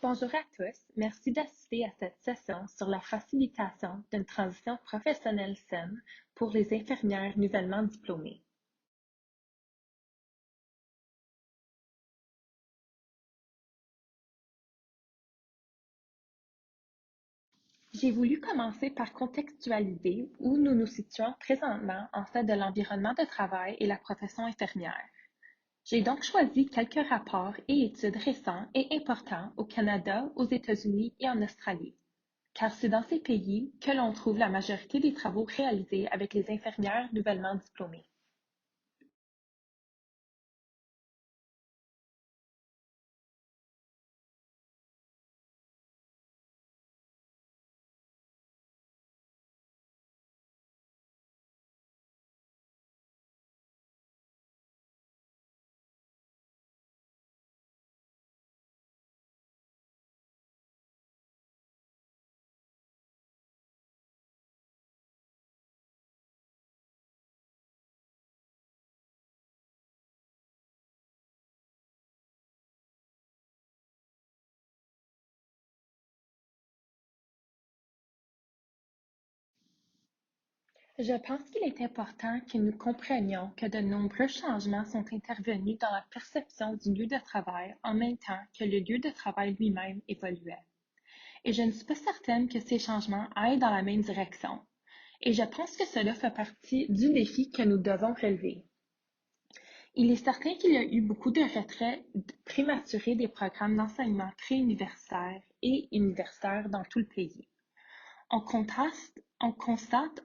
Bonjour à tous, merci d'assister à cette session sur la facilitation d'une transition professionnelle saine pour les infirmières nouvellement diplômées. J'ai voulu commencer par contextualiser où nous nous situons présentement en fait de l'environnement de travail et la profession infirmière. J'ai donc choisi quelques rapports et études récents et importants au Canada, aux États-Unis et en Australie, car c'est dans ces pays que l'on trouve la majorité des travaux réalisés avec les infirmières nouvellement diplômées. Je pense qu'il est important que nous comprenions que de nombreux changements sont intervenus dans la perception du lieu de travail en même temps que le lieu de travail lui-même évoluait. Et je ne suis pas certaine que ces changements aillent dans la même direction. Et je pense que cela fait partie du défi que nous devons relever. Il est certain qu'il y a eu beaucoup de retraits prématurés des programmes d'enseignement préuniversitaires et universitaires dans tout le pays. On constate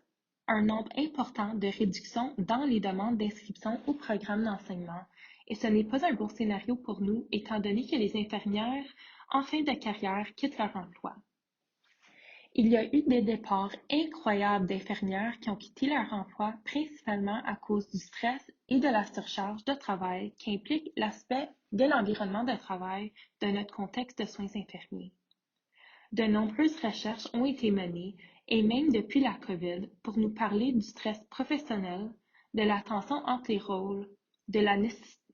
un nombre important de réductions dans les demandes d'inscription au programme d'enseignement, et ce n'est pas un bon scénario pour nous, étant donné que les infirmières en fin de carrière quittent leur emploi. Il y a eu des départs incroyables d'infirmières qui ont quitté leur emploi principalement à cause du stress et de la surcharge de travail qui implique l'aspect de l'environnement de travail de notre contexte de soins infirmiers. De nombreuses recherches ont été menées, et même depuis la COVID, pour nous parler du stress professionnel, de la tension entre les rôles, de la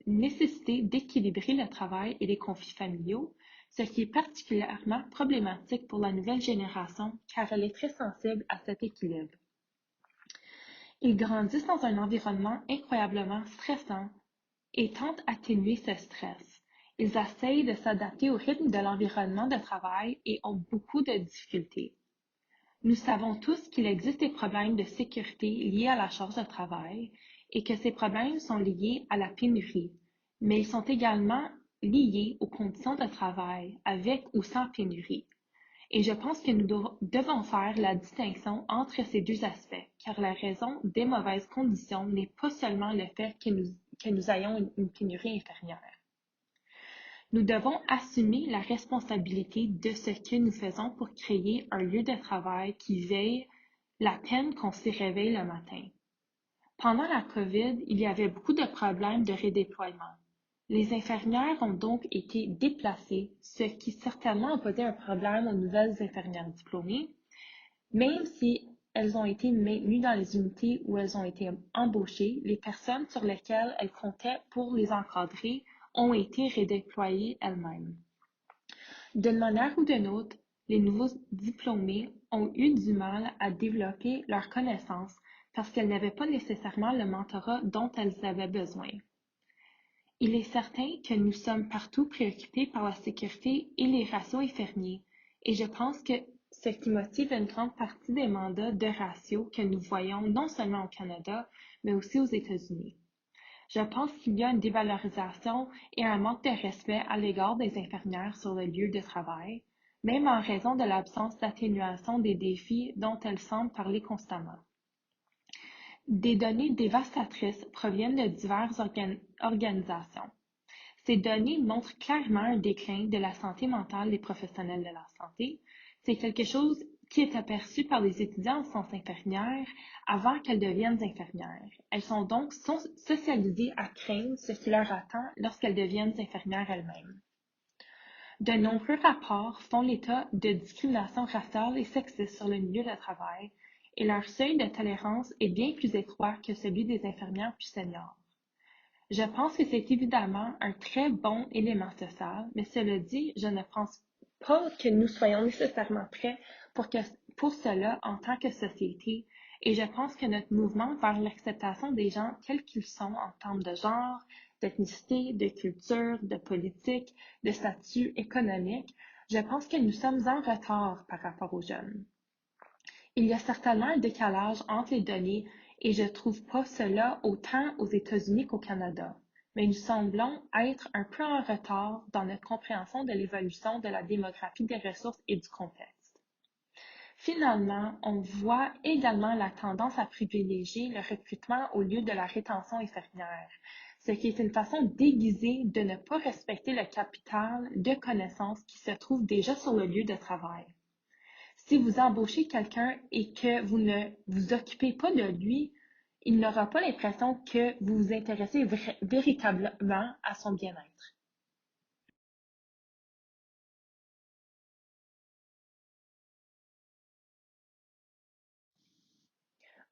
nécessité d'équilibrer le travail et les conflits familiaux, ce qui est particulièrement problématique pour la nouvelle génération car elle est très sensible à cet équilibre. Ils grandissent dans un environnement incroyablement stressant et tentent d'atténuer ce stress. Ils essayent de s'adapter au rythme de l'environnement de travail et ont beaucoup de difficultés. Nous savons tous qu'il existe des problèmes de sécurité liés à la charge de travail et que ces problèmes sont liés à la pénurie, mais ils sont également liés aux conditions de travail avec ou sans pénurie. Et je pense que nous devons faire la distinction entre ces deux aspects, car la raison des mauvaises conditions n'est pas seulement le fait que nous ayons une pénurie inférieure. Nous devons assumer la responsabilité de ce que nous faisons pour créer un lieu de travail qui veille la peine qu'on s'y réveille le matin. Pendant la COVID, il y avait beaucoup de problèmes de redéploiement. Les infirmières ont donc été déplacées, ce qui certainement a posé un problème aux nouvelles infirmières diplômées, même si elles ont été maintenues dans les unités où elles ont été embauchées, les personnes sur lesquelles elles comptaient pour les encadrer ont été redéployées elles-mêmes. D'une manière ou d'une autre, les nouveaux diplômés ont eu du mal à développer leurs connaissances parce qu'elles n'avaient pas nécessairement le mentorat dont elles avaient besoin. Il est certain que nous sommes partout préoccupés par la sécurité et les ratios infirmiers, et je pense que ce qui motive une grande partie des mandats de ratio que nous voyons non seulement au Canada, mais aussi aux États-Unis. Je pense qu'il y a une dévalorisation et un manque de respect à l'égard des infirmières sur le lieu de travail, même en raison de l'absence d'atténuation des défis dont elles semblent parler constamment. Des données dévastatrices proviennent de diverses organisations. Ces données montrent clairement un déclin de la santé mentale des professionnels de la santé. C'est quelque chose qui est aperçu par les étudiants en sciences infirmières avant qu'elles deviennent infirmières. Elles sont donc socialisées à craindre ce qui leur attend lorsqu'elles deviennent infirmières elles-mêmes. De nombreux rapports font l'état de discrimination raciale et sexiste sur le milieu de travail, et leur seuil de tolérance est bien plus étroit que celui des infirmières plus seniors. Je pense que c'est évidemment un très bon élément social, mais cela dit, je ne pense Pas que nous soyons nécessairement prêts pour cela en tant que société, et je pense que notre mouvement vers l'acceptation des gens tels qu'ils sont en termes de genre, d'ethnicité, de culture, de politique, de statut économique, je pense que nous sommes en retard par rapport aux jeunes. Il y a certainement un décalage entre les données et je trouve pas cela autant aux États-Unis qu'au Canada, mais nous semblons être un peu en retard dans notre compréhension de l'évolution de la démographie des ressources et du contexte. Finalement, on voit également la tendance à privilégier le recrutement au lieu de la rétention infirmière, ce qui est une façon déguisée de ne pas respecter le capital de connaissances qui se trouve déjà sur le lieu de travail. Si vous embauchez quelqu'un et que vous ne vous occupez pas de lui, il n'aura pas l'impression que vous vous intéressez véritablement à son bien-être.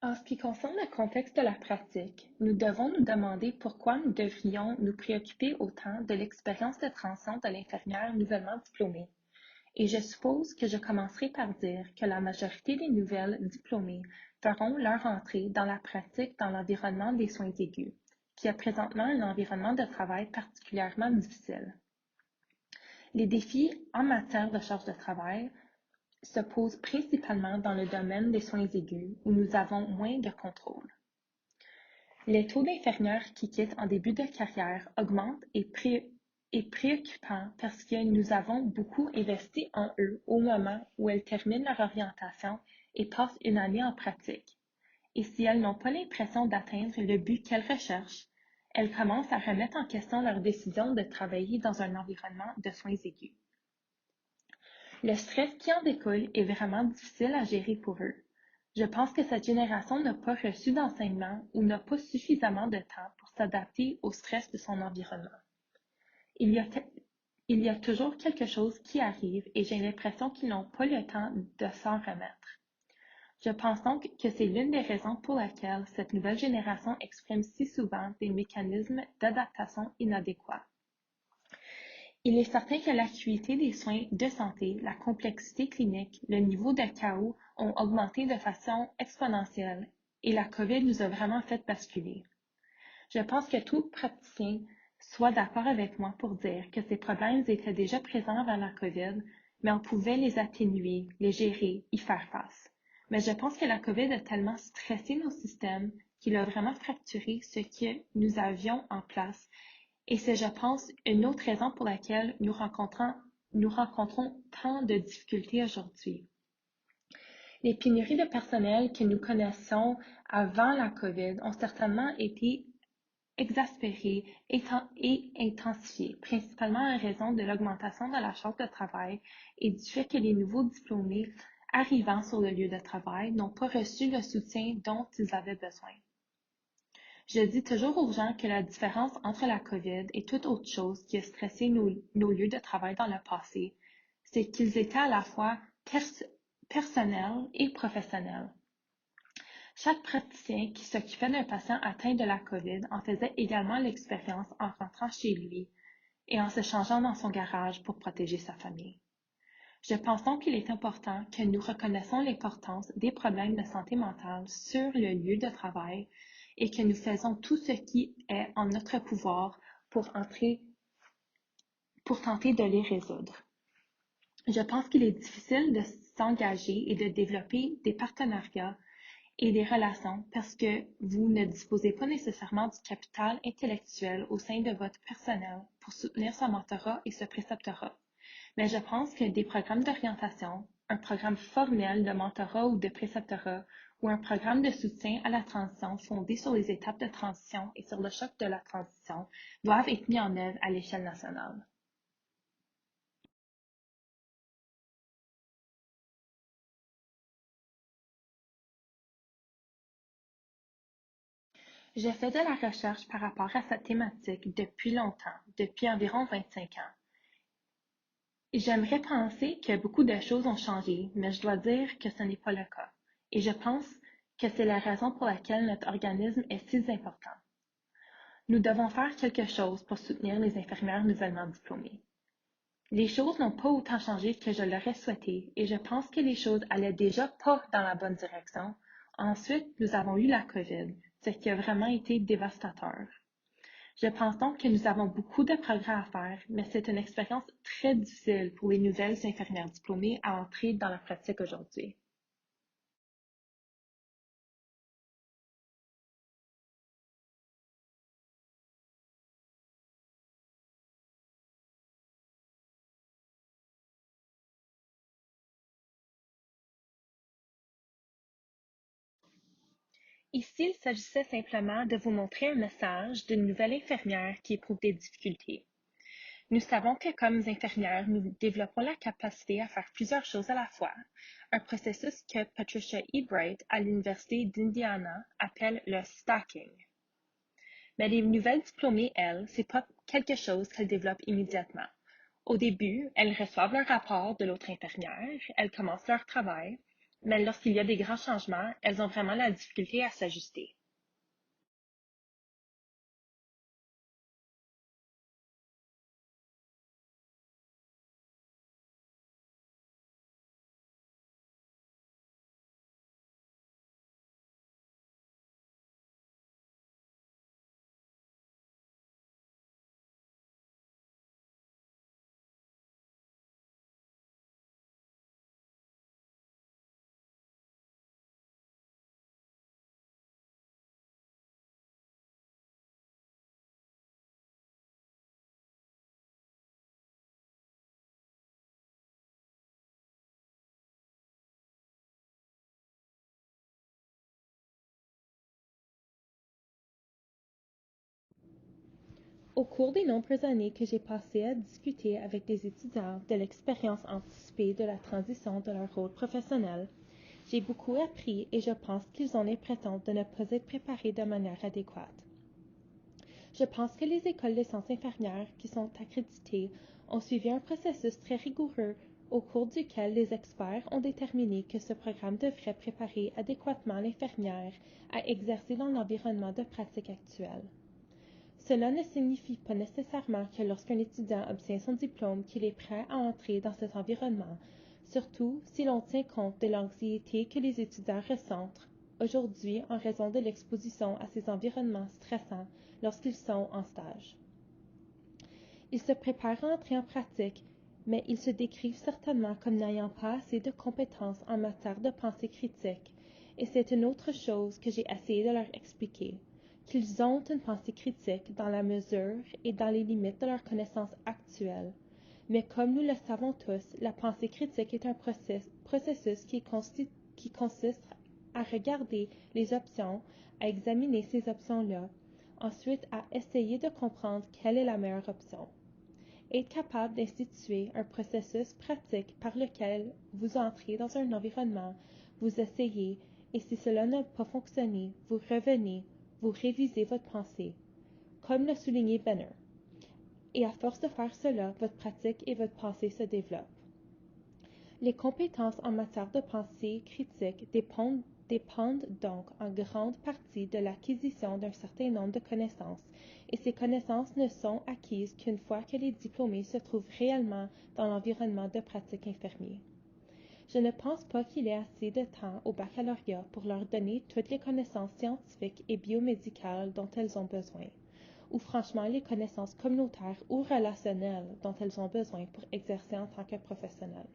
En ce qui concerne le contexte de la pratique, nous devons nous demander pourquoi nous devrions nous préoccuper autant de l'expérience de transition de l'infirmière nouvellement diplômée. Et je suppose que je commencerai par dire que la majorité des nouvelles diplômées feront leur entrée dans la pratique dans l'environnement des soins aigus, qui est présentement un environnement de travail particulièrement difficile. Les défis en matière de charge de travail se posent principalement dans le domaine des soins aigus, où nous avons moins de contrôle. Les taux d'infirmières qui quittent en début de carrière augmentent et préoccupant parce que nous avons beaucoup investi en eux au moment où elles terminent leur orientation et passent une année en pratique. Et si elles n'ont pas l'impression d'atteindre le but qu'elles recherchent, elles commencent à remettre en question leur décision de travailler dans un environnement de soins aigus. Le stress qui en découle est vraiment difficile à gérer pour eux. Je pense que cette génération n'a pas reçu d'enseignement ou n'a pas suffisamment de temps pour s'adapter au stress de son environnement. Il y a, il y a toujours quelque chose qui arrive et j'ai l'impression qu'ils n'ont pas le temps de s'en remettre. Je pense donc que c'est l'une des raisons pour lesquelles cette nouvelle génération exprime si souvent des mécanismes d'adaptation inadéquats. Il est certain que l'acuité des soins de santé, la complexité clinique, le niveau de chaos ont augmenté de façon exponentielle et la COVID nous a vraiment fait basculer. Je pense que tout praticien soit d'accord avec moi pour dire que ces problèmes étaient déjà présents avant la COVID, mais on pouvait les atténuer, les gérer, y faire face. Mais je pense que la COVID a tellement stressé nos systèmes qu'il a vraiment fracturé ce que nous avions en place et c'est, je pense, une autre raison pour laquelle nous rencontrons tant de difficultés aujourd'hui. Les pénuries de personnel que nous connaissons avant la COVID ont certainement été exaspérées et intensifiées, principalement en raison de l'augmentation de la charge de travail et du fait que les nouveaux diplômés arrivant sur le lieu de travail n'ont pas reçu le soutien dont ils avaient besoin. Je dis toujours aux gens que la différence entre la COVID et toute autre chose qui a stressé nos lieux de travail dans le passé, c'est qu'ils étaient à la fois personnels et professionnels. Chaque praticien qui s'occupait d'un patient atteint de la COVID en faisait également l'expérience en rentrant chez lui et en se changeant dans son garage pour protéger sa famille. Je pense donc qu'il est important que nous reconnaissons l'importance des problèmes de santé mentale sur le lieu de travail et que nous faisons tout ce qui est en notre pouvoir pour tenter de les résoudre. Je pense qu'il est difficile de s'engager et de développer des partenariats et des relations parce que vous ne disposez pas nécessairement du capital intellectuel au sein de votre personnel pour soutenir ce mentorat et ce préceptorat. Mais je pense que des programmes d'orientation, un programme formel de mentorat ou de préceptorat ou un programme de soutien à la transition fondé sur les étapes de transition et sur le choc de la transition doivent être mis en œuvre à l'échelle nationale. Je fais de la recherche par rapport à cette thématique depuis longtemps, depuis environ 25 ans. J'aimerais penser que beaucoup de choses ont changé, mais je dois dire que ce n'est pas le cas. Et je pense que c'est la raison pour laquelle notre organisme est si important. Nous devons faire quelque chose pour soutenir les infirmières nouvellement diplômées. Les choses n'ont pas autant changé que je l'aurais souhaité et je pense que les choses allaient déjà pas dans la bonne direction. Ensuite, nous avons eu la COVID, ce qui a vraiment été dévastateur. Je pense donc que nous avons beaucoup de progrès à faire, mais c'est une expérience très difficile pour les nouvelles infirmières diplômées à entrer dans la pratique aujourd'hui. Ici, il s'agissait simplement de vous montrer un message d'une nouvelle infirmière qui éprouve des difficultés. Nous savons que comme infirmières, nous développons la capacité à faire plusieurs choses à la fois, un processus que Patricia E. Bright à l'Université d'Indiana appelle le stacking. Mais les nouvelles diplômées, elles, c'est pas quelque chose qu'elles développent immédiatement. Au début, elles reçoivent leur rapport de l'autre infirmière, elles commencent leur travail, mais lorsqu'il y a des grands changements, elles ont vraiment la difficulté à s'ajuster. Au cours des nombreuses années que j'ai passées à discuter avec des étudiants de l'expérience anticipée de la transition de leur rôle professionnel, j'ai beaucoup appris et je pense qu'ils ont l'impression de ne pas être préparés de manière adéquate. Je pense que les écoles de sciences infirmières qui sont accréditées ont suivi un processus très rigoureux au cours duquel les experts ont déterminé que ce programme devrait préparer adéquatement l'infirmière à exercer dans l'environnement de pratique actuel. Cela ne signifie pas nécessairement que lorsqu'un étudiant obtient son diplôme qu'il est prêt à entrer dans cet environnement, surtout si l'on tient compte de l'anxiété que les étudiants ressentent aujourd'hui en raison de l'exposition à ces environnements stressants lorsqu'ils sont en stage. Ils se préparent à entrer en pratique, mais ils se décrivent certainement comme n'ayant pas assez de compétences en matière de pensée critique, et c'est une autre chose que j'ai essayé de leur expliquer, qu'ils ont une pensée critique dans la mesure et dans les limites de leurs connaissances actuelles. Mais comme nous le savons tous, la pensée critique est un processus qui consiste à regarder les options, à examiner ces options-là, ensuite à essayer de comprendre quelle est la meilleure option. Être capable d'instituer un processus pratique par lequel vous entrez dans un environnement, vous essayez, et si cela n'a pas fonctionné, vous revenez, vous révisez votre pensée, comme l'a souligné Benner. Et à force de faire cela, votre pratique et votre pensée se développent. Les compétences en matière de pensée critique dépendent donc en grande partie de l'acquisition d'un certain nombre de connaissances, et ces connaissances ne sont acquises qu'une fois que les diplômés se trouvent réellement dans l'environnement de pratique infirmier. Je ne pense pas qu'il y ait assez de temps au baccalauréat pour leur donner toutes les connaissances scientifiques et biomédicales dont elles ont besoin, ou franchement les connaissances communautaires ou relationnelles dont elles ont besoin pour exercer en tant que professionnels.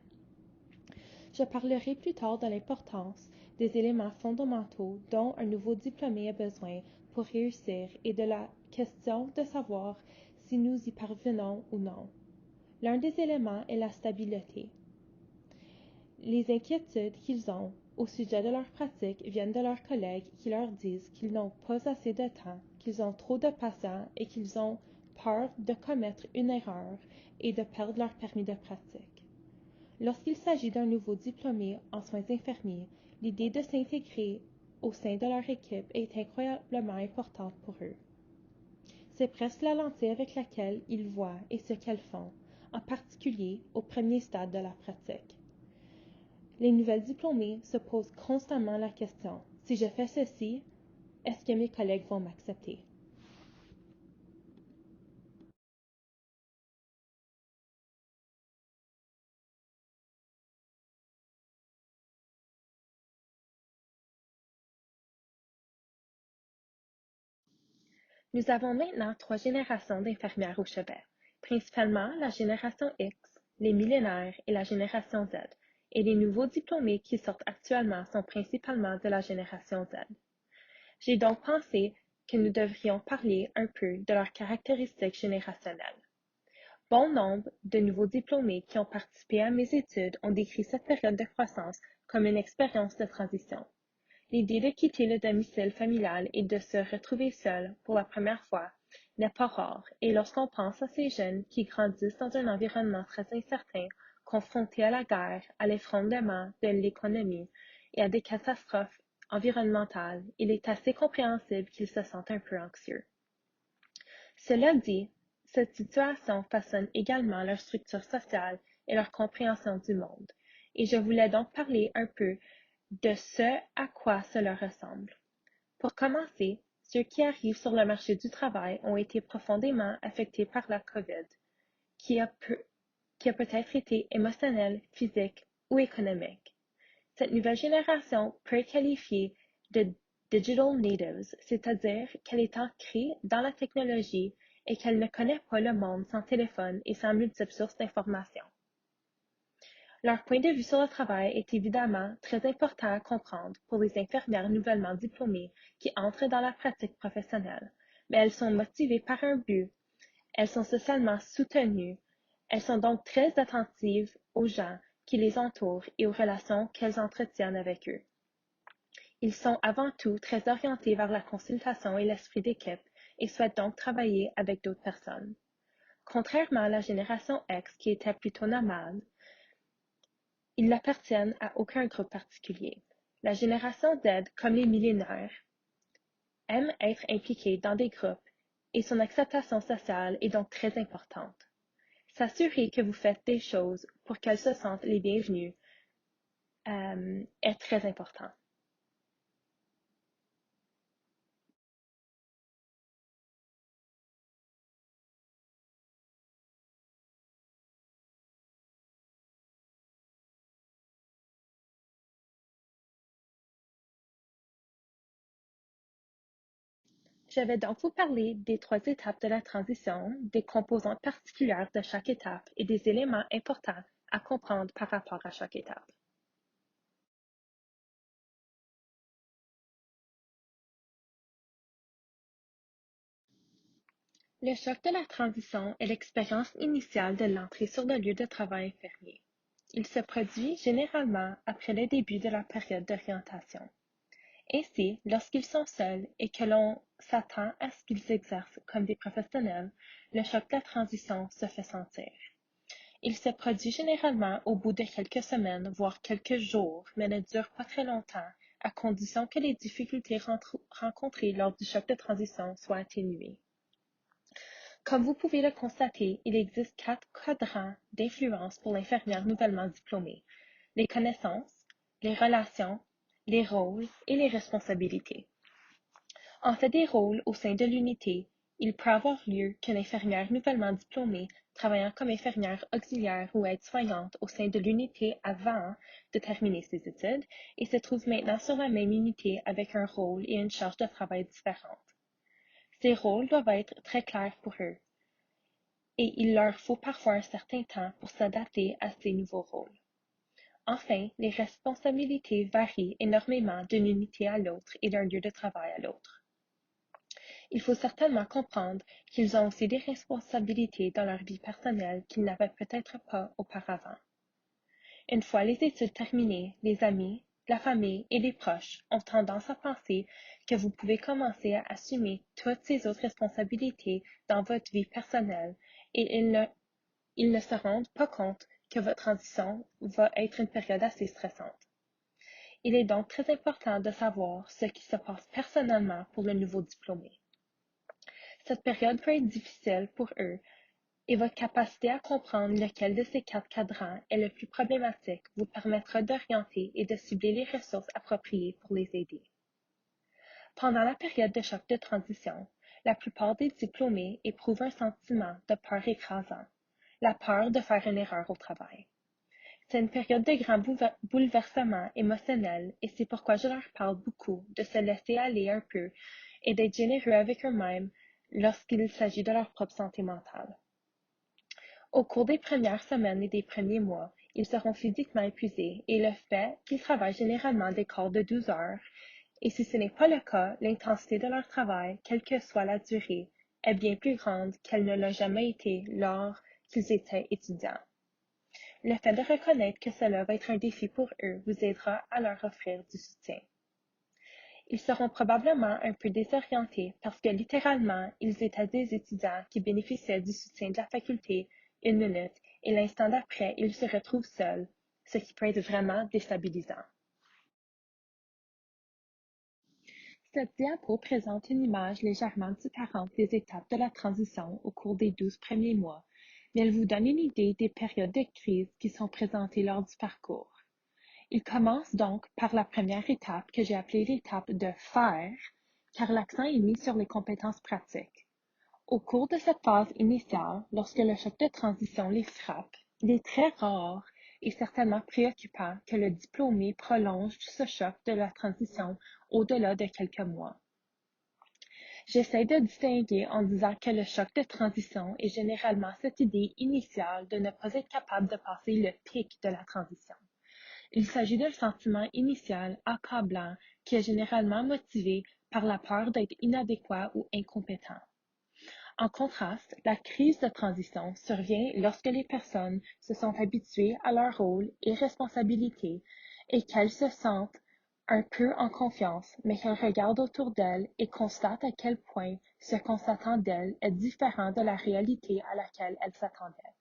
Je parlerai plus tard de l'importance des éléments fondamentaux dont un nouveau diplômé a besoin pour réussir et de la question de savoir si nous y parvenons ou non. L'un des éléments est la stabilité. Les inquiétudes qu'ils ont au sujet de leur pratique viennent de leurs collègues qui leur disent qu'ils n'ont pas assez de temps, qu'ils ont trop de patients et qu'ils ont peur de commettre une erreur et de perdre leur permis de pratique. Lorsqu'il s'agit d'un nouveau diplômé en soins infirmiers, l'idée de s'intégrer au sein de leur équipe est incroyablement importante pour eux. C'est presque la lentille avec laquelle ils voient et ce qu'elles font, en particulier au premier stade de la pratique. Les nouvelles diplômées se posent constamment la question: si je fais ceci, est-ce que mes collègues vont m'accepter? Nous avons maintenant trois générations d'infirmières au chevet, principalement la génération X, les millénaires et la génération Z, et les nouveaux diplômés qui sortent actuellement sont principalement de la génération Z. J'ai donc pensé que nous devrions parler un peu de leurs caractéristiques générationnelles. Bon nombre de nouveaux diplômés qui ont participé à mes études ont décrit cette période de croissance comme une expérience de transition. L'idée de quitter le domicile familial et de se retrouver seul pour la première fois n'est pas rare, et lorsqu'on pense à ces jeunes qui grandissent dans un environnement très incertain, confrontés à la guerre, à l'effondrement de l'économie et à des catastrophes environnementales, il est assez compréhensible qu'ils se sentent un peu anxieux. Cela dit, cette situation façonne également leur structure sociale et leur compréhension du monde, et je voulais donc parler un peu de ce à quoi cela ressemble. Pour commencer, ceux qui arrivent sur le marché du travail ont été profondément affectés par la COVID, qui a, qui a peut-être été émotionnelle, physique ou économique. Cette nouvelle génération peut être qualifiée de digital natives, c'est-à-dire qu'elle est ancrée dans la technologie et qu'elle ne connaît pas le monde sans téléphone et sans multiples sources d'informations. Leur point de vue sur le travail est évidemment très important à comprendre pour les infirmières nouvellement diplômées qui entrent dans la pratique professionnelle, mais elles sont motivées par un but, elles sont socialement soutenues, elles sont donc très attentives aux gens qui les entourent et aux relations qu'elles entretiennent avec eux. Ils sont avant tout très orientés vers la consultation et l'esprit d'équipe et souhaitent donc travailler avec d'autres personnes. Contrairement à la génération X qui était plutôt nomade, ils n'appartiennent à aucun groupe particulier. La génération Z, comme les millénaires, aime être impliquée dans des groupes et son acceptation sociale est donc très importante. S'assurer que vous faites des choses pour qu'elles se sentent les bienvenues est très important. Je vais donc vous parler des trois étapes de la transition, des composantes particulières de chaque étape et des éléments importants à comprendre par rapport à chaque étape. Le choc de la transition est l'expérience initiale de l'entrée sur le lieu de travail infirmier. Il se produit généralement après le début de la période d'orientation. Ainsi, lorsqu'ils sont seuls et que l'on s'attend à ce qu'ils exercent comme des professionnels, le choc de la transition se fait sentir. Il se produit généralement au bout de quelques semaines, voire quelques jours, mais ne dure pas très longtemps, à condition que les difficultés rencontrées lors du choc de transition soient atténuées. Comme vous pouvez le constater, il existe quatre quadrants d'influence pour l'infirmière nouvellement diplômée: les connaissances, les relations, les rôles et les responsabilités. En fait des rôles au sein de l'unité, il peut avoir lieu qu'une infirmière nouvellement diplômée, travaillant comme infirmière auxiliaire ou aide-soignante au sein de l'unité avant de terminer ses études, et se trouve maintenant sur la même unité avec un rôle et une charge de travail différente. Ces rôles doivent être très clairs pour eux, et il leur faut parfois un certain temps pour s'adapter à ces nouveaux rôles. Enfin, les responsabilités varient énormément d'une unité à l'autre et d'un lieu de travail à l'autre. Il faut certainement comprendre qu'ils ont aussi des responsabilités dans leur vie personnelle qu'ils n'avaient peut-être pas auparavant. Une fois les études terminées, les amis, la famille et les proches ont tendance à penser que vous pouvez commencer à assumer toutes ces autres responsabilités dans votre vie personnelle et ils ne se rendent pas compte que votre transition va être une période assez stressante. Il est donc très important de savoir ce qui se passe personnellement pour le nouveau diplômé. Cette période peut être difficile pour eux et votre capacité à comprendre lequel de ces quatre cadrans est le plus problématique vous permettra d'orienter et de cibler les ressources appropriées pour les aider. Pendant la période de choc de transition, la plupart des diplômés éprouvent un sentiment de peur écrasant, la peur de faire une erreur au travail. C'est une période de grand bouleversement émotionnel et c'est pourquoi je leur parle beaucoup de se laisser aller un peu et d'être généreux avec eux-mêmes lorsqu'il s'agit de leur propre santé mentale. Au cours des premières semaines et des premiers mois, ils seront physiquement épuisés et le fait qu'ils travaillent généralement des corps de 12 heures, et si ce n'est pas le cas, l'intensité de leur travail, quelle que soit la durée, est bien plus grande qu'elle ne l'a jamais été lorsqu'ils étaient étudiants. Le fait de reconnaître que cela va être un défi pour eux vous aidera à leur offrir du soutien. Ils seront probablement un peu désorientés parce que littéralement, ils étaient des étudiants qui bénéficiaient du soutien de la faculté une minute et l'instant d'après, ils se retrouvent seuls, ce qui peut être vraiment déstabilisant. Cette diapo présente une image légèrement différente des étapes de la transition au cours des 12 premiers mois, mais elle vous donne une idée des périodes de crise qui sont présentées lors du parcours. Il commence donc par la première étape que j'ai appelée l'étape de faire, car l'accent est mis sur les compétences pratiques. Au cours de cette phase initiale, lorsque le choc de transition les frappe, il est très rare et certainement préoccupant que le diplômé prolonge ce choc de la transition au-delà de quelques mois. J'essaie de distinguer en disant que le choc de transition est généralement cette idée initiale de ne pas être capable de passer le pic de la transition. Il s'agit d'un sentiment initial accablant qui est généralement motivé par la peur d'être inadéquat ou incompétent. En contraste, la crise de transition survient lorsque les personnes se sont habituées à leur rôle et responsabilités et qu'elles se sentent un peu en confiance, mais qu'elles regardent autour d'elles et constatent à quel point ce qu'on s'attend d'elles est différent de la réalité à laquelle elles s'attendaient.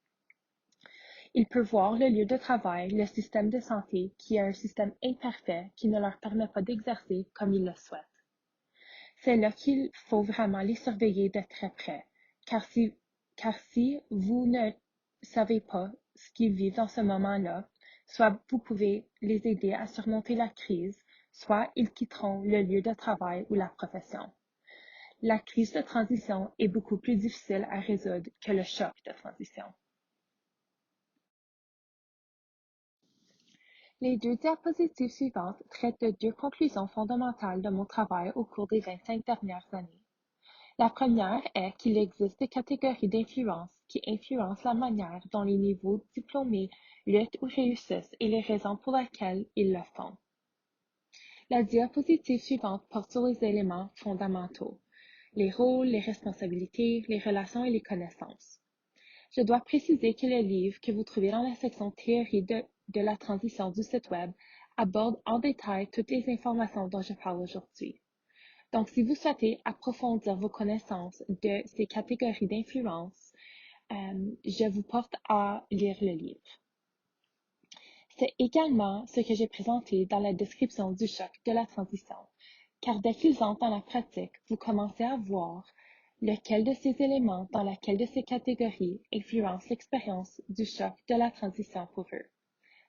Ils peuvent voir le lieu de travail, le système de santé, qui est un système imparfait qui ne leur permet pas d'exercer comme ils le souhaitent. C'est là qu'il faut vraiment les surveiller de très près, car si vous ne savez pas ce qu'ils vivent dans ce moment-là, soit vous pouvez les aider à surmonter la crise, soit ils quitteront le lieu de travail ou la profession. La crise de transition est beaucoup plus difficile à résoudre que le choc de transition. Les deux diapositives suivantes traitent de deux conclusions fondamentales de mon travail au cours des 25 dernières années. La première est qu'il existe des catégories d'influence qui influencent la manière dont les nouveaux diplômés luttent ou réussissent et les raisons pour lesquelles ils le font. La diapositive suivante porte sur les éléments fondamentaux, les rôles, les responsabilités, les relations et les connaissances. Je dois préciser que le livre que vous trouvez dans la section théorie de la transition du site web aborde en détail toutes les informations dont je parle aujourd'hui. Donc, si vous souhaitez approfondir vos connaissances de ces catégories d'influence, je vous porte à lire le livre. C'est également ce que j'ai présenté dans la description du choc de la transition, car dès qu'ils entrent dans la pratique, vous commencez à voir lequel de ces éléments dans laquelle de ces catégories influence l'expérience du choc de la transition pour eux.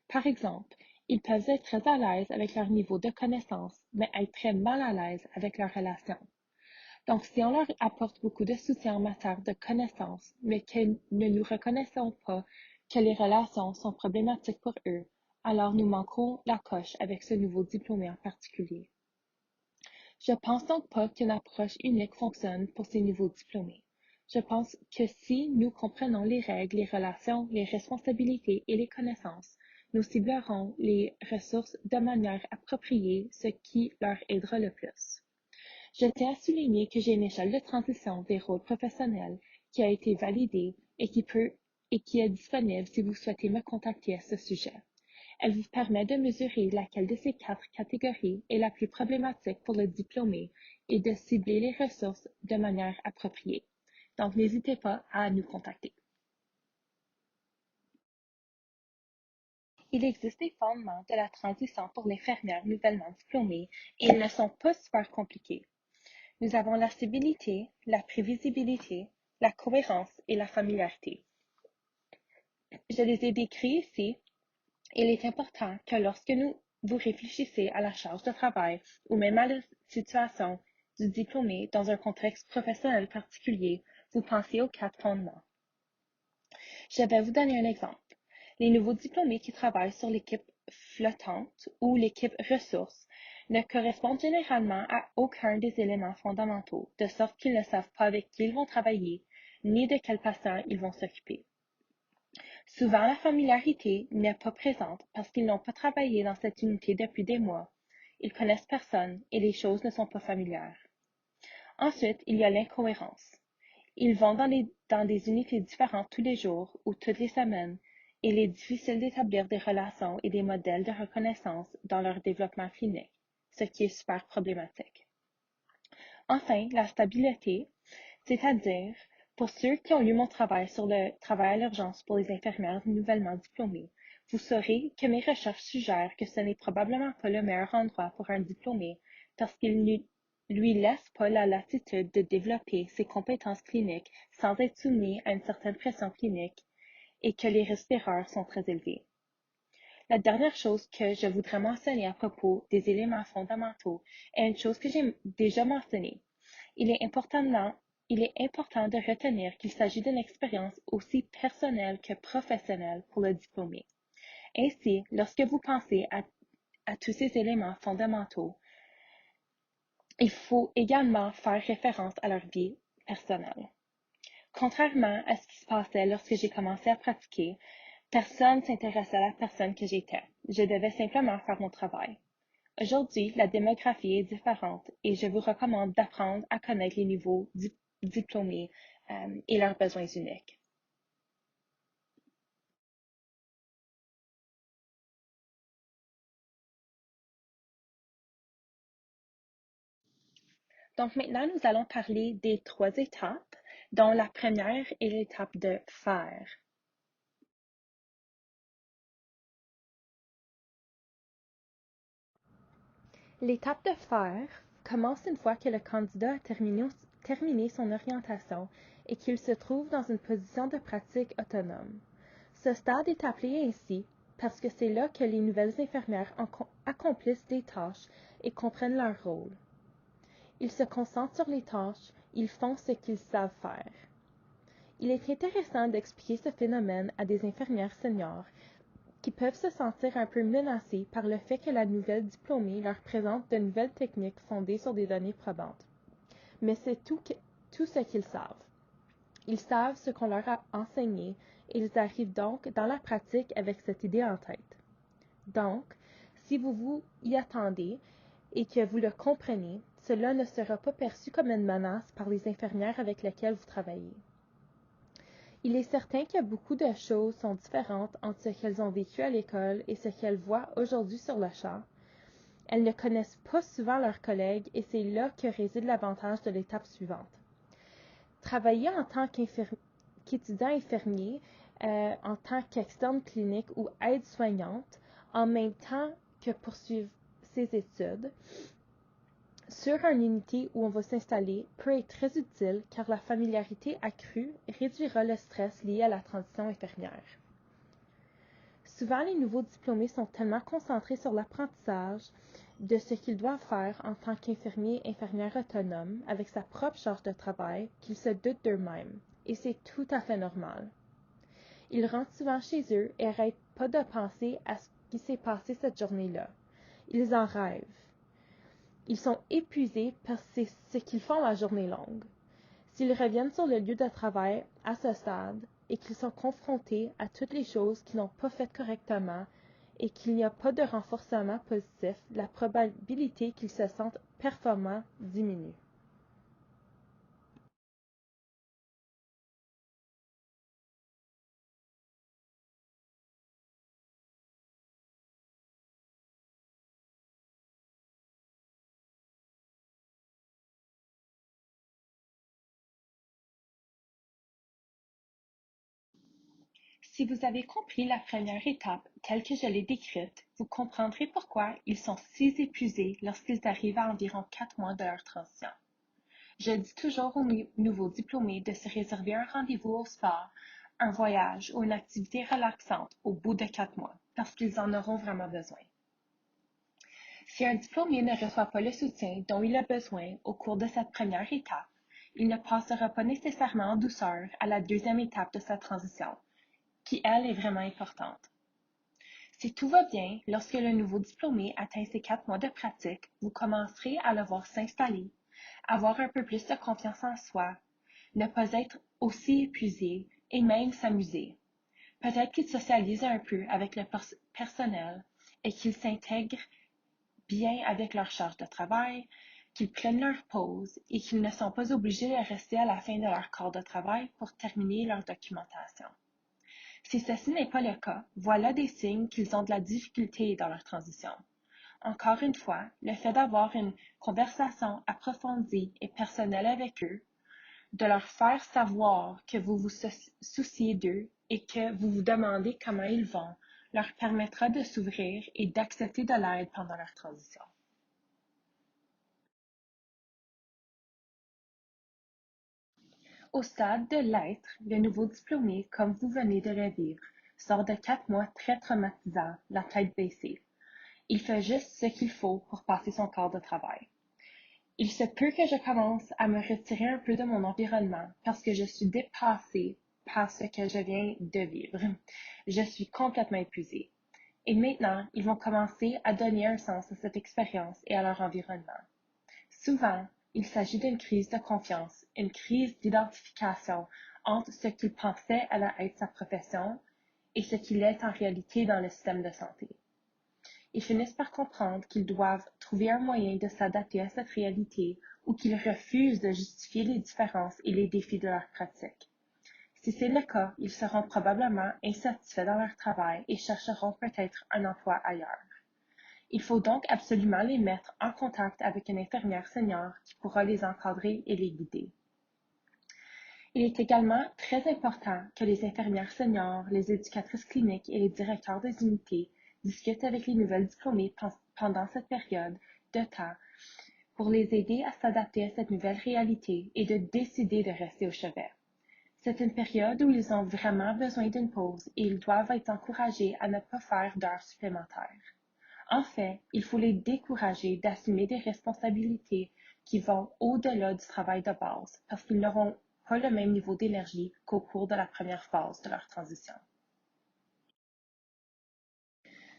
Par exemple, ils peuvent être très à l'aise avec leur niveau de connaissance, mais être très mal à l'aise avec leurs relations. Donc, si on leur apporte beaucoup de soutien en matière de connaissances, mais que ne nous reconnaissons pas que les relations sont problématiques pour eux, alors nous manquons la coche avec ce nouveau diplômé en particulier. Je pense donc pas qu'une approche unique fonctionne pour ces nouveaux diplômés. Je pense que si nous comprenons les règles, les relations, les responsabilités et les connaissances, nous ciblerons les ressources de manière appropriée, ce qui leur aidera le plus. Je tiens à souligner que j'ai une échelle de transition des rôles professionnels qui a été validée et qui est disponible si vous souhaitez me contacter à ce sujet. Elle vous permet de mesurer laquelle de ces 4 catégories est la plus problématique pour le diplômé et de cibler les ressources de manière appropriée. Donc, n'hésitez pas à nous contacter. Il existe des fondements de la transition pour l'infirmière nouvellement diplômée et ils ne sont pas super compliqués. Nous avons la stabilité, la prévisibilité, la cohérence et la familiarité. Je les ai décrits ici. Il est important que lorsque vous réfléchissez à la charge de travail ou même à la situation du diplômé dans un contexte professionnel particulier, vous pensiez aux 4 fondements. Je vais vous donner un exemple. Les nouveaux diplômés qui travaillent sur l'équipe flottante ou l'équipe ressources ne correspondent généralement à aucun des éléments fondamentaux, de sorte qu'ils ne savent pas avec qui ils vont travailler, ni de quel patient ils vont s'occuper. Souvent, la familiarité n'est pas présente parce qu'ils n'ont pas travaillé dans cette unité depuis des mois. Ils connaissent personne et les choses ne sont pas familières. Ensuite, il y a l'incohérence. Ils vont dans des unités différentes tous les jours ou toutes les semaines, et il est difficile d'établir des relations et des modèles de reconnaissance dans leur développement clinique, ce qui est super problématique. Enfin, la stabilité, c'est-à-dire, pour ceux qui ont lu mon travail sur le travail à l'urgence pour les infirmières nouvellement diplômées, vous saurez que mes recherches suggèrent que ce n'est probablement pas le meilleur endroit pour un diplômé parce qu'il ne lui laisse pas la latitude de développer ses compétences cliniques sans être soumis à une certaine pression clinique et que les risques d'erreur sont très élevés. La dernière chose que je voudrais mentionner à propos des éléments fondamentaux est une chose que j'ai déjà mentionnée. Il est important de retenir qu'il s'agit d'une expérience aussi personnelle que professionnelle pour le diplômé. Ainsi, lorsque vous pensez à tous ces éléments fondamentaux, il faut également faire référence à leur vie personnelle. Contrairement à ce qui se passait lorsque j'ai commencé à pratiquer, personne s'intéressait à la personne que j'étais. Je devais simplement faire mon travail. Aujourd'hui, la démographie est différente et je vous recommande d'apprendre à connaître les nouveaux diplômés et leurs besoins uniques. Donc maintenant, nous allons parler des 3 étapes, dont la première est l'étape de faire. L'étape de faire commence une fois que le candidat a terminé son orientation et qu'il se trouve dans une position de pratique autonome. Ce stade est appelé ainsi parce que c'est là que les nouvelles infirmières accomplissent des tâches et comprennent leur rôle. Ils se concentrent sur les tâches, ils font ce qu'ils savent faire. Il est intéressant d'expliquer ce phénomène à des infirmières seniors qui peuvent se sentir un peu menacées par le fait que la nouvelle diplômée leur présente de nouvelles techniques fondées sur des données probantes. Mais c'est tout ce qu'ils savent. Ils savent ce qu'on leur a enseigné et ils arrivent donc dans la pratique avec cette idée en tête. Donc, si vous vous y attendez et que vous le comprenez, cela ne sera pas perçu comme une menace par les infirmières avec lesquelles vous travaillez. Il est certain que beaucoup de choses sont différentes entre ce qu'elles ont vécu à l'école et ce qu'elles voient aujourd'hui sur le champ. Elles ne connaissent pas souvent leurs collègues et c'est là que réside l'avantage de l'étape suivante. Travailler en tant qu'étudiant infirmier, en tant qu'externe clinique ou aide-soignante, en même temps que poursuivre ses études, sur une unité où on va s'installer peut être très utile car la familiarité accrue réduira le stress lié à la transition infirmière. Souvent, les nouveaux diplômés sont tellement concentrés sur l'apprentissage de ce qu'ils doivent faire en tant qu'infirmier infirmière autonome avec sa propre charge de travail qu'ils se doutent d'eux-mêmes, et c'est tout à fait normal. Ils rentrent souvent chez eux et n'arrêtent pas de penser à ce qui s'est passé cette journée-là. Ils en rêvent. Ils sont épuisés parce que c'est ce qu'ils font la journée longue. S'ils reviennent sur le lieu de travail à ce stade et qu'ils sont confrontés à toutes les choses qu'ils n'ont pas faites correctement et qu'il n'y a pas de renforcement positif, la probabilité qu'ils se sentent performants diminue. Si vous avez compris la première étape telle que je l'ai décrite, vous comprendrez pourquoi ils sont si épuisés lorsqu'ils arrivent à environ 4 mois de leur transition. Je dis toujours aux nouveaux diplômés de se réserver un rendez-vous au spa, un voyage ou une activité relaxante au bout de 4 mois, parce qu'ils en auront vraiment besoin. Si un diplômé ne reçoit pas le soutien dont il a besoin au cours de cette première étape, il ne passera pas nécessairement en douceur à la deuxième étape de sa transition, qui, elle, est vraiment importante. Si tout va bien, lorsque le nouveau diplômé atteint ses 4 mois de pratique, vous commencerez à le voir s'installer, avoir un peu plus de confiance en soi, ne pas être aussi épuisé et même s'amuser. Peut-être qu'il socialise un peu avec le personnel et qu'il s'intègre bien avec leur charge de travail, qu'ils prennent leur pause et qu'ils ne sont pas obligés de rester à la fin de leur corps de travail pour terminer leur documentation. Si ceci n'est pas le cas, voilà des signes qu'ils ont de la difficulté dans leur transition. Encore une fois, le fait d'avoir une conversation approfondie et personnelle avec eux, de leur faire savoir que vous vous souciez d'eux et que vous vous demandez comment ils vont, leur permettra de s'ouvrir et d'accepter de l'aide pendant leur transition. Au stade de l'être, le nouveau diplômé, comme vous venez de le vivre, sort de 4 mois très traumatisants, la tête baissée. Il fait juste ce qu'il faut pour passer son corps de travail. Il se peut que je commence à me retirer un peu de mon environnement parce que je suis dépassée par ce que je viens de vivre. Je suis complètement épuisée. Et maintenant, ils vont commencer à donner un sens à cette expérience et à leur environnement. Souvent, il s'agit d'une crise de confiance, une crise d'identification entre ce qu'il pensait allait être sa profession et ce qu'il est en réalité dans le système de santé. Ils finissent par comprendre qu'ils doivent trouver un moyen de s'adapter à cette réalité ou qu'ils refusent de justifier les différences et les défis de leur pratique. Si c'est le cas, ils seront probablement insatisfaits dans leur travail et chercheront peut-être un emploi ailleurs. Il faut donc absolument les mettre en contact avec une infirmière senior qui pourra les encadrer et les guider. Il est également très important que les infirmières seniors, les éducatrices cliniques et les directeurs des unités discutent avec les nouvelles diplômées pendant cette période de temps pour les aider à s'adapter à cette nouvelle réalité et de décider de rester au chevet. C'est une période où ils ont vraiment besoin d'une pause et ils doivent être encouragés à ne pas faire d'heures supplémentaires. En fait, il faut les décourager d'assumer des responsabilités qui vont au-delà du travail de base parce qu'ils n'auront pas le même niveau d'énergie qu'au cours de la première phase de leur transition.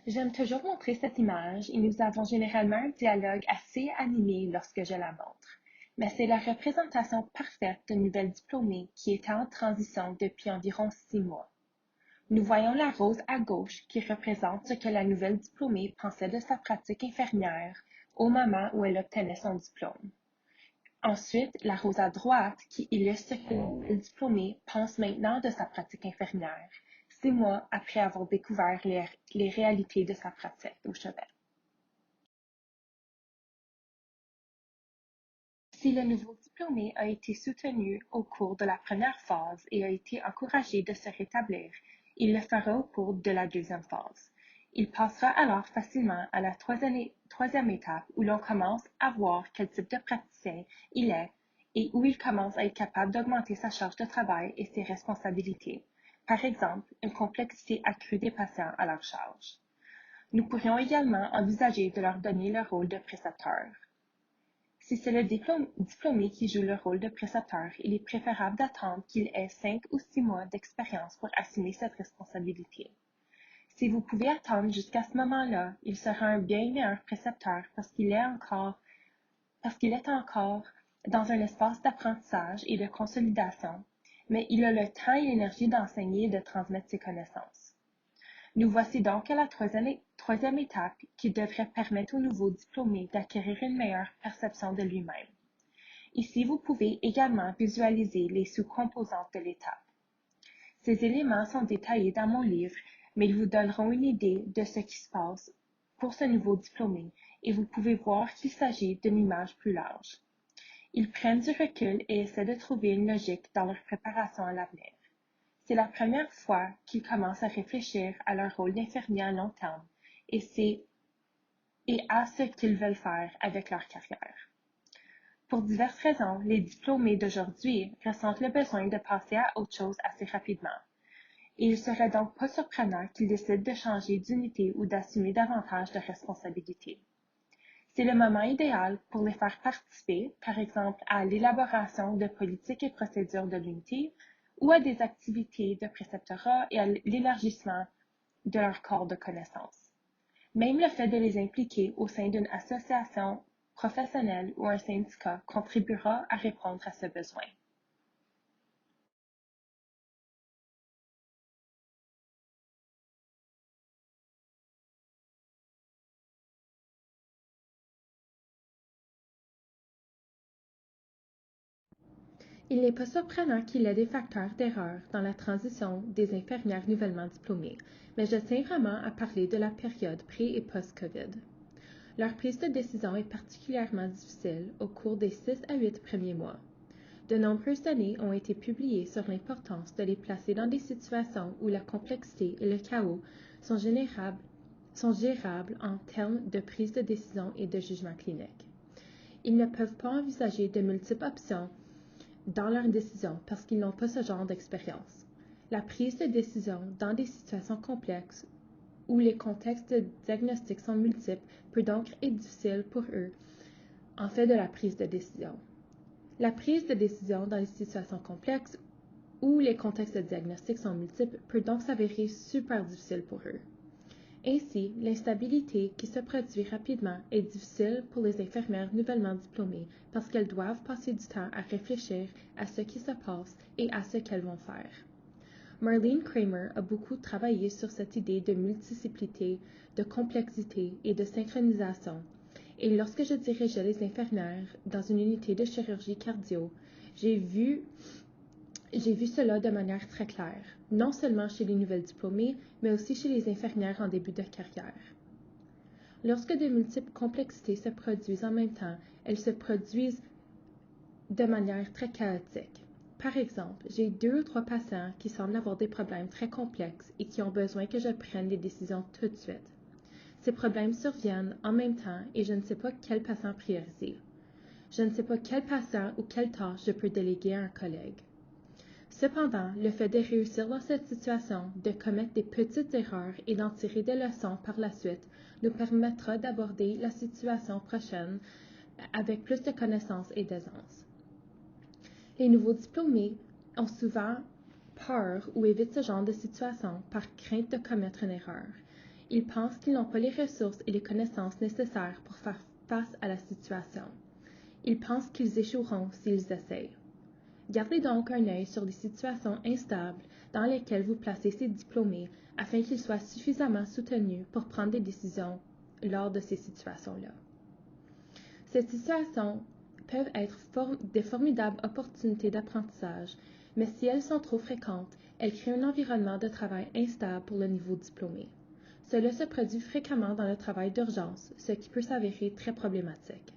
J'aime toujours montrer cette image et nous avons généralement un dialogue assez animé lorsque je la montre. Mais c'est la représentation parfaite d'une nouvelle diplômée qui était en transition depuis environ 6 mois. Nous voyons la rose à gauche qui représente ce que la nouvelle diplômée pensait de sa pratique infirmière au moment où elle obtenait son diplôme. Ensuite, la rose à droite qui illustre ce que la nouvelle diplômée pense maintenant de sa pratique infirmière, 6 mois après avoir découvert les réalités de sa pratique au chevet. Si le nouveau diplômé a été soutenu au cours de la première phase et a été encouragé de se rétablir, il le fera au cours de la deuxième phase. Il passera alors facilement à la troisième étape où l'on commence à voir quel type de praticien il est et où il commence à être capable d'augmenter sa charge de travail et ses responsabilités. Par exemple, une complexité accrue des patients à leur charge. Nous pourrions également envisager de leur donner le rôle de précepteur. Si c'est le diplômé qui joue le rôle de précepteur, il est préférable d'attendre qu'il ait 5 ou 6 mois d'expérience pour assumer cette responsabilité. Si vous pouvez attendre jusqu'à ce moment-là, il sera un bien meilleur précepteur parce qu'il est encore dans un espace d'apprentissage et de consolidation, mais il a le temps et l'énergie d'enseigner et de transmettre ses connaissances. Nous voici donc à la troisième étape qui devrait permettre au nouveau diplômé d'acquérir une meilleure perception de lui-même. Ici, vous pouvez également visualiser les sous-composantes de l'étape. Ces éléments sont détaillés dans mon livre, mais ils vous donneront une idée de ce qui se passe pour ce nouveau diplômé et vous pouvez voir qu'il s'agit d'une image plus large. Ils prennent du recul et essaient de trouver une logique dans leur préparation à l'avenir. C'est la première fois qu'ils commencent à réfléchir à leur rôle d'infirmier à long terme et à ce qu'ils veulent faire avec leur carrière. Pour diverses raisons, les diplômés d'aujourd'hui ressentent le besoin de passer à autre chose assez rapidement. Et il serait donc pas surprenant qu'ils décident de changer d'unité ou d'assumer davantage de responsabilités. C'est le moment idéal pour les faire participer, par exemple, à l'élaboration de politiques et procédures de l'unité ou à des activités de préceptorat et à l'élargissement de leur corps de connaissances. Même le fait de les impliquer au sein d'une association professionnelle ou un syndicat contribuera à répondre à ce besoin. Il n'est pas surprenant qu'il y ait des facteurs d'erreur dans la transition des infirmières nouvellement diplômées, mais je tiens vraiment à parler de la période pré- et post-COVID. Leur prise de décision est particulièrement difficile au cours des 6 à 8 premiers mois. De nombreuses données ont été publiées sur l'importance de les placer dans des situations où la complexité et le chaos sont gérables en termes de prise de décision et de jugement clinique. Ils ne peuvent pas envisager de multiples options dans leurs décisions parce qu'ils n'ont pas ce genre d'expérience. La prise de décision dans des situations complexes où les contextes de diagnostic sont multiples peut donc être difficile pour eux en fait de la prise de décision. La prise de décision dans les situations complexes où les contextes de diagnostic sont multiples peut donc s'avérer super difficile pour eux. Ainsi, l'instabilité qui se produit rapidement est difficile pour les infirmières nouvellement diplômées parce qu'elles doivent passer du temps à réfléchir à ce qui se passe et à ce qu'elles vont faire. Marlene Kramer a beaucoup travaillé sur cette idée de multiplicité, de complexité et de synchronisation. Et lorsque je dirigeais les infirmières dans une unité de chirurgie cardio, j'ai vu cela de manière très claire, non seulement chez les nouvelles diplômées, mais aussi chez les infirmières en début de carrière. Lorsque de multiples complexités se produisent en même temps, elles se produisent de manière très chaotique. Par exemple, j'ai 2 ou 3 patients qui semblent avoir des problèmes très complexes et qui ont besoin que je prenne des décisions tout de suite. Ces problèmes surviennent en même temps et je ne sais pas quel patient prioriser. Je ne sais pas quel patient ou quelle tâche je peux déléguer à un collègue. Cependant, le fait de réussir dans cette situation, de commettre des petites erreurs et d'en tirer des leçons par la suite, nous permettra d'aborder la situation prochaine avec plus de connaissances et d'aisance. Les nouveaux diplômés ont souvent peur ou évitent ce genre de situation par crainte de commettre une erreur. Ils pensent qu'ils n'ont pas les ressources et les connaissances nécessaires pour faire face à la situation. Ils pensent qu'ils échoueront s'ils essayent. Gardez donc un œil sur les situations instables dans lesquelles vous placez ces diplômés afin qu'ils soient suffisamment soutenus pour prendre des décisions lors de ces situations-là. Ces situations peuvent être des formidables opportunités d'apprentissage, mais si elles sont trop fréquentes, elles créent un environnement de travail instable pour le nouveau diplômé. Cela se produit fréquemment dans le travail d'urgence, ce qui peut s'avérer très problématique.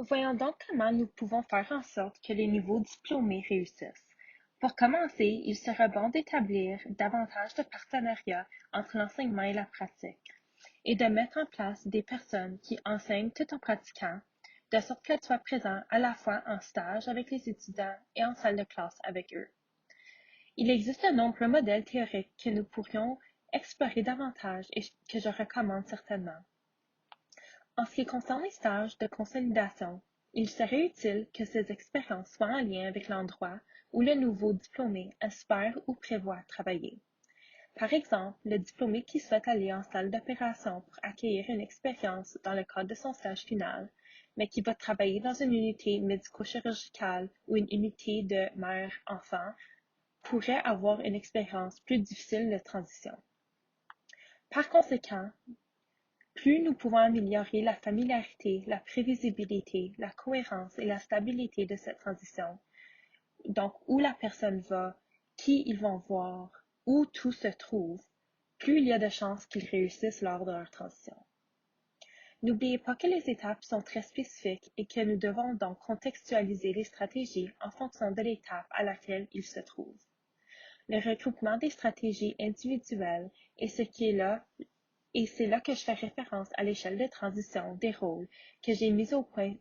Voyons donc comment nous pouvons faire en sorte que les nouveaux diplômés réussissent. Pour commencer, il serait bon d'établir davantage de partenariats entre l'enseignement et la pratique et de mettre en place des personnes qui enseignent tout en pratiquant, de sorte qu'elles soient présentes à la fois en stage avec les étudiants et en salle de classe avec eux. Il existe de nombreux modèles théoriques que nous pourrions explorer davantage et que je recommande certainement. En ce qui concerne les stages de consolidation, il serait utile que ces expériences soient en lien avec l'endroit où le nouveau diplômé espère ou prévoit travailler. Par exemple, le diplômé qui souhaite aller en salle d'opération pour acquérir une expérience dans le cadre de son stage final, mais qui va travailler dans une unité médico-chirurgicale ou une unité de mère-enfant, pourrait avoir une expérience plus difficile de transition. Par conséquent, plus nous pouvons améliorer la familiarité, la prévisibilité, la cohérence et la stabilité de cette transition, donc où la personne va, qui ils vont voir, où tout se trouve, plus il y a de chances qu'ils réussissent lors de leur transition. N'oubliez pas que les étapes sont très spécifiques et que nous devons donc contextualiser les stratégies en fonction de l'étape à laquelle ils se trouvent. Le regroupement des stratégies individuelles est ce qui est là et c'est là que je fais référence à l'échelle de transition des rôles que j'ai mis au point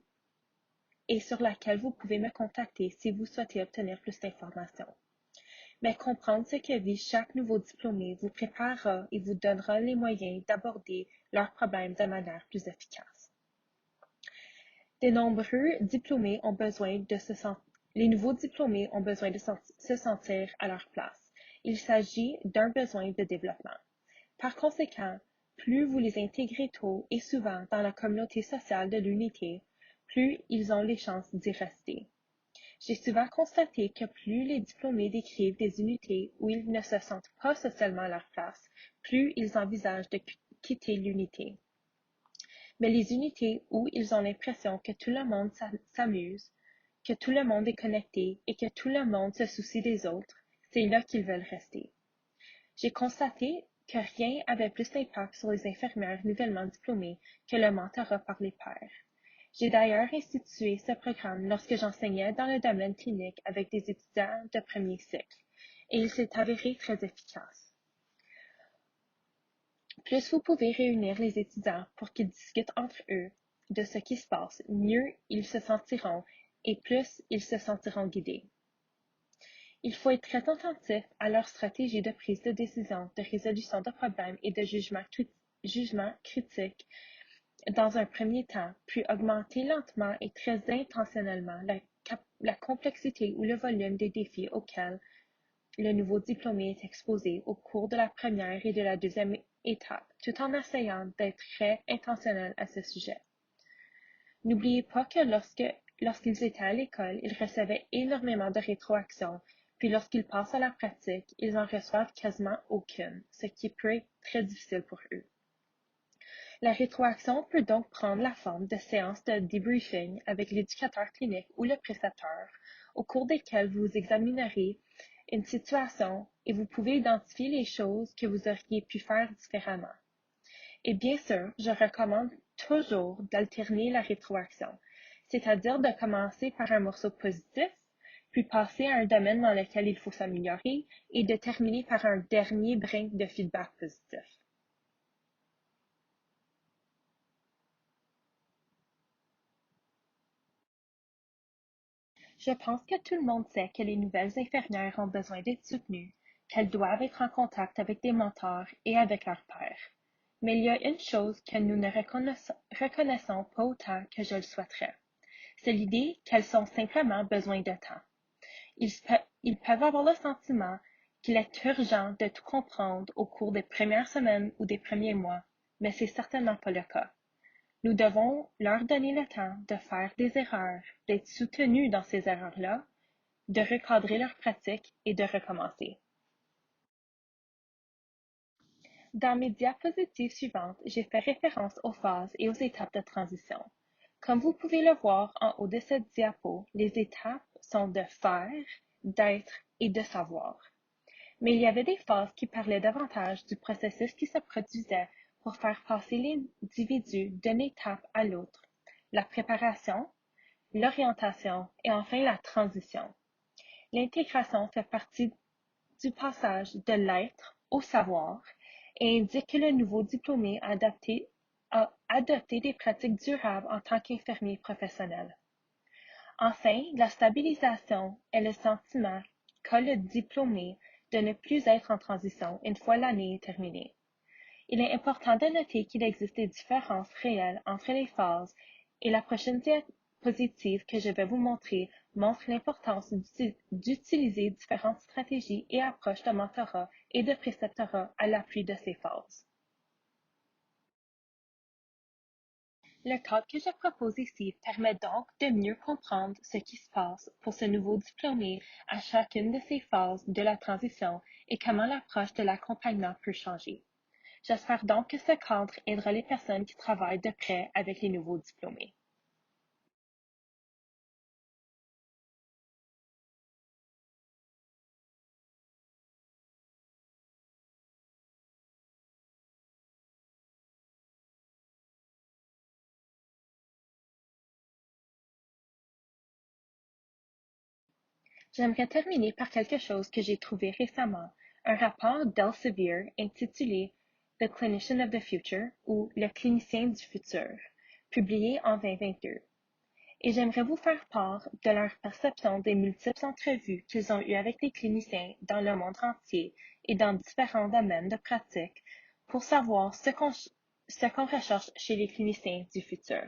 et sur laquelle vous pouvez me contacter si vous souhaitez obtenir plus d'informations. Mais comprendre ce que vit chaque nouveau diplômé vous préparera et vous donnera les moyens d'aborder leurs problèmes de manière plus efficace. De nombreux diplômés ont besoin de Les nouveaux diplômés ont besoin de se sentir à leur place. Il s'agit d'un besoin de développement. Par conséquent, plus vous les intégrez tôt et souvent dans la communauté sociale de l'unité, plus ils ont les chances d'y rester. J'ai souvent constaté que plus les diplômés décrivent des unités où ils ne se sentent pas socialement à leur place, plus ils envisagent de quitter l'unité. Mais les unités où ils ont l'impression que tout le monde s'amuse, que tout le monde est connecté et que tout le monde se soucie des autres, c'est là qu'ils veulent rester. J'ai constaté que rien avait plus d'impact sur les infirmières nouvellement diplômées que le mentorat par les pairs. J'ai d'ailleurs institué ce programme lorsque j'enseignais dans le domaine clinique avec des étudiants de premier cycle, et il s'est avéré très efficace. Plus vous pouvez réunir les étudiants pour qu'ils discutent entre eux de ce qui se passe, mieux ils se sentiront et plus ils se sentiront guidés. Il faut être très attentif à leur stratégie de prise de décision, de résolution de problèmes et de jugement critique dans un premier temps, puis augmenter lentement et très intentionnellement la complexité ou le volume des défis auxquels le nouveau diplômé est exposé au cours de la première et de la deuxième étape, tout en essayant d'être très intentionnel à ce sujet. N'oubliez pas que lorsqu'ils étaient à l'école, ils recevaient énormément de rétroaction, puis lorsqu'ils passent à la pratique, ils en reçoivent quasiment aucune, ce qui peut être très difficile pour eux. La rétroaction peut donc prendre la forme de séances de debriefing avec l'éducateur clinique ou le précepteur, au cours desquelles vous examinerez une situation et vous pouvez identifier les choses que vous auriez pu faire différemment. Et bien sûr, je recommande toujours d'alterner la rétroaction, c'est-à-dire de commencer par un morceau positif, puis passer à un domaine dans lequel il faut s'améliorer et de terminer par un dernier brin de feedback positif. Je pense que tout le monde sait que les nouvelles infirmières ont besoin d'être soutenues, qu'elles doivent être en contact avec des mentors et avec leurs pairs. Mais il y a une chose que nous ne reconnaissons pas autant que je le souhaiterais. C'est l'idée qu'elles ont simplement besoin de temps. Ils peuvent avoir le sentiment qu'il est urgent de tout comprendre au cours des premières semaines ou des premiers mois, mais c'est certainement pas le cas. Nous devons leur donner le temps de faire des erreurs, d'être soutenus dans ces erreurs-là, de recadrer leurs pratiques et de recommencer. Dans mes diapositives suivantes, j'ai fait référence aux phases et aux étapes de transition. Comme vous pouvez le voir en haut de cette diapo, les étapes sont de faire, d'être et de savoir. Mais il y avait des phases qui parlaient davantage du processus qui se produisait pour faire passer l'individu d'une étape à l'autre, la préparation, l'orientation et enfin la transition. L'intégration fait partie du passage de l'être au savoir et indique que le nouveau diplômé a adopté des pratiques durables en tant qu'infirmier professionnel. Enfin, la stabilisation est le sentiment qu'a le diplômé de ne plus être en transition une fois l'année terminée. Il est important de noter qu'il existe des différences réelles entre les phases et la prochaine diapositive que je vais vous montrer montre l'importance d'utiliser différentes stratégies et approches de mentorat et de préceptorat à l'appui de ces phases. Le cadre que je propose ici permet donc de mieux comprendre ce qui se passe pour ce nouveau diplômé à chacune de ces phases de la transition et comment l'approche de l'accompagnement peut changer. J'espère donc que ce cadre aidera les personnes qui travaillent de près avec les nouveaux diplômés. J'aimerais terminer par quelque chose que j'ai trouvé récemment, un rapport d'Elsevier intitulé The Clinician of the Future ou Le clinicien du futur, publié en 2022. et j'aimerais vous faire part de leur perception des multiples entrevues qu'ils ont eues avec les cliniciens dans le monde entier et dans différents domaines de pratique pour savoir ce qu'on recherche chez les cliniciens du futur.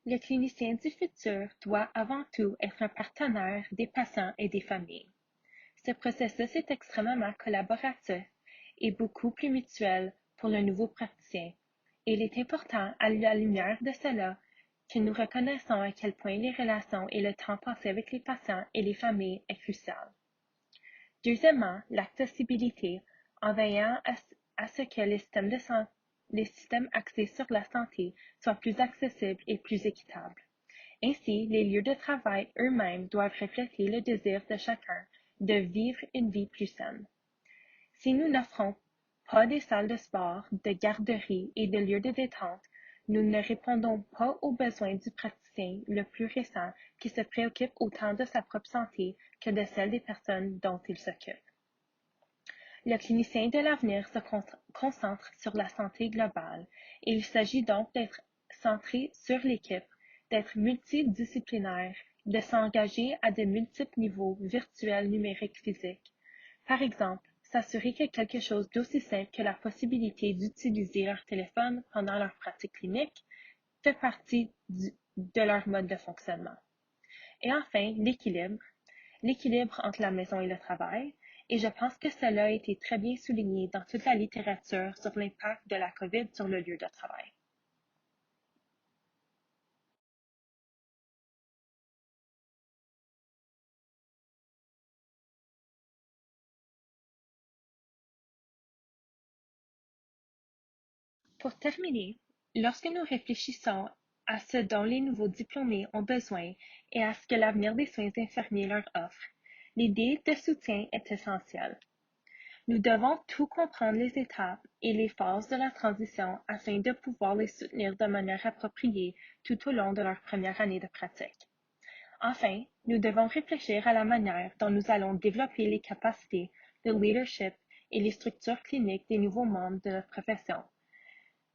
Le clinicien du futur doit avant tout être un partenaire des patients et des familles. Ce processus est extrêmement collaboratif et beaucoup plus mutuel pour le nouveau praticien, et il est important, à la lumière de cela, que nous reconnaissons à quel point les relations et le temps passé avec les patients et les familles est crucial. Deuxièmement, l'accessibilité, en veillant à ce que les systèmes axés sur la santé soient plus accessibles et plus équitables. Ainsi, les lieux de travail eux-mêmes doivent refléter le désir de chacun de vivre une vie plus saine. Si nous n'offrons pas des salles de sport, de garderies et de lieux de détente, nous ne répondons pas aux besoins du praticien le plus récent qui se préoccupe autant de sa propre santé que de celle des personnes dont il s'occupe. Le clinicien de l'avenir se concentre sur la santé globale et il s'agit donc d'être centré sur l'équipe, d'être multidisciplinaire, de s'engager à de multiples niveaux virtuels, numériques, physiques. Par exemple, s'assurer que quelque chose d'aussi simple que la possibilité d'utiliser leur téléphone pendant leur pratique clinique fait partie de leur mode de fonctionnement. Et enfin, l'équilibre entre la maison et le travail, et je pense que cela a été très bien souligné dans toute la littérature sur l'impact de la COVID sur le lieu de travail. Pour terminer, lorsque nous réfléchissons à ce dont les nouveaux diplômés ont besoin et à ce que l'avenir des soins infirmiers leur offre, l'idée de soutien est essentielle. Nous devons tout comprendre les étapes et les phases de la transition afin de pouvoir les soutenir de manière appropriée tout au long de leur première année de pratique. Enfin, nous devons réfléchir à la manière dont nous allons développer les capacités de leadership et les structures cliniques des nouveaux membres de notre profession,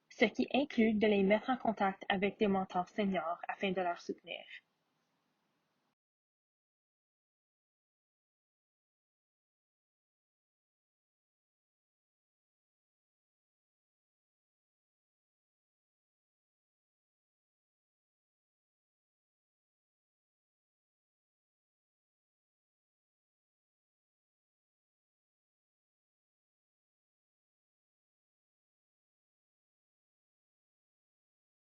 ce qui inclut de les mettre en contact avec des mentors seniors afin de leur soutenir.